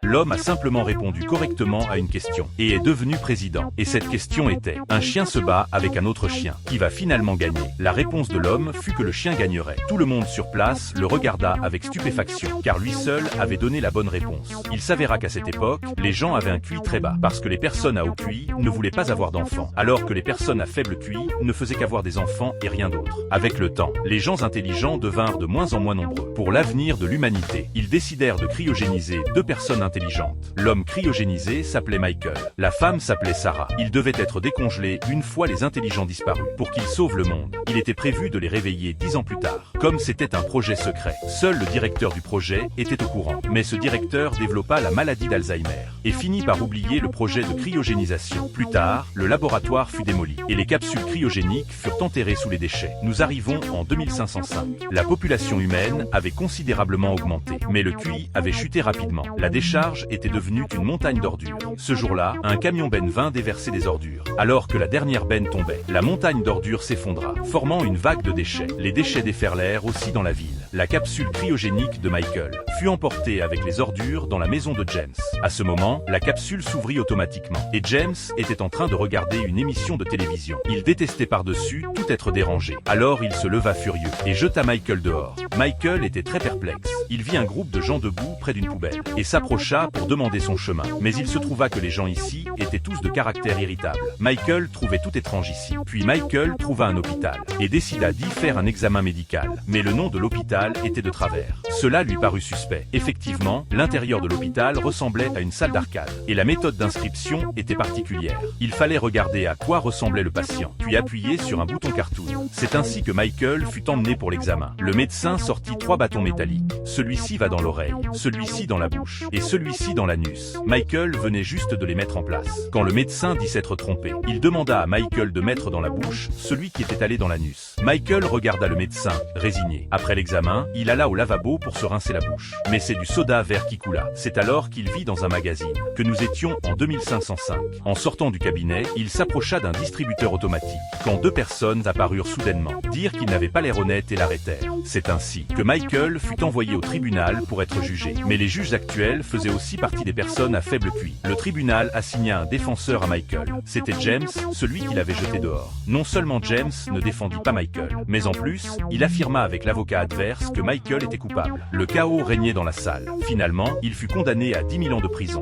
L'homme a simplement répondu correctement à une question et est devenu président. Et cette question était: un chien se bat avec un autre chien. Qui va finalement gagner? La réponse de l'homme fut que le chien gagnerait. Tout le monde sur place le regarda avec stupéfaction, car lui seul avait donné la bonne réponse. Il s'avéra qu'à cette époque, les gens avaient un QI très bas, parce que les personnes à haut QI ne voulaient pas avoir d'enfants, alors que les personnes à faible QI ne faisaient qu'avoir des enfants et rien d'autre. Avec le temps, les gens intelligents devinrent de moins en moins nombreux. Pour l'avenir de l'humanité, ils décidèrent de cryogéniser deux personnes intelligentes. L'homme cryogénisé s'appelait Michael. La femme s'appelait Sarah. Ils devaient être décongelés une fois les intelligents disparus, pour qu'ils sauvent le monde. Il était prévu de les réveiller 10 ans plus tard. Comme c'était un projet secret, seul le directeur du projet était au courant. Mais ce directeur développa la maladie d'Alzheimer et finit par oublier le projet de cryogénisation. Plus tard, le laboratoire fut démoli et les capsules cryogéniques furent enterrées sous les déchets. Nous arrivons en 2505. La population humaine avait considérablement augmenté, mais le QI avait chuté rapidement. La décharge était devenue une montagne d'ordures. Ce jour-là, un camion benne vint déverser des ordures. Alors que la dernière benne tombait, la montagne d'ordures s'effondra, formant une vague de déchets. Les déchets déferlèrent aussi dans la ville. La capsule cryogénique de Michael fut emportée avec les ordures dans la maison de James. À ce moment, la capsule s'ouvrit automatiquement et James était en train de regarder une émission de télévision. Il détestait par-dessus tout être dérangé. Alors il se leva furieux et jeta Michael dehors. Michael était très perplexe. Il vit un groupe de gens debout près d'une poubelle et s'approcha pour demander son chemin. Mais il se trouva que les gens ici étaient tous de caractère irritable. Michael trouvait tout étrange ici. Puis Michael trouva un hôpital et décida d'y faire un examen médical. Mais le nom de l'hôpital était de travers. Cela lui parut suspect. Effectivement, l'intérieur de l'hôpital ressemblait à une salle d'arcade et la méthode d'inscription était particulière. Il fallait regarder à quoi ressemblait le patient, puis appuyer sur un bouton cartoon. C'est ainsi que Michael fut emmené pour l'examen. Le médecin sortit 3 bâtons métalliques. Celui-ci va dans l'oreille, celui-ci dans la bouche et celui-ci dans l'anus. Michael venait juste de les mettre en place. Quand le médecin dit s'être trompé, il demanda à Michael de mettre dans la bouche celui qui était allé dans l'anus. Michael regarda le médecin, résigné. Après l'examen, il alla au lavabo pour se rincer la bouche. Mais c'est du soda vert qui coula. C'est alors qu'il vit dans un magazine que nous étions en 2505. En sortant du cabinet, il s'approcha d'un distributeur automatique, quand 2 personnes apparurent soudainement, dire qu'ils n'avaient pas l'air honnêtes et l'arrêtèrent. C'est ainsi que Michael fut envoyé au tribunal pour être jugé. Mais les juges actuels faisaient aussi partie des personnes à faible QI. Le tribunal assigna un défenseur à Michael. C'était James, celui qui l'avait jeté dehors. Non seulement James ne défendit pas Michael, mais en plus, il affirma avec l'avocat adverse que Michael était coupable. Le chaos régnait dans la salle. Finalement, il fut condamné à 10 000 ans de prison.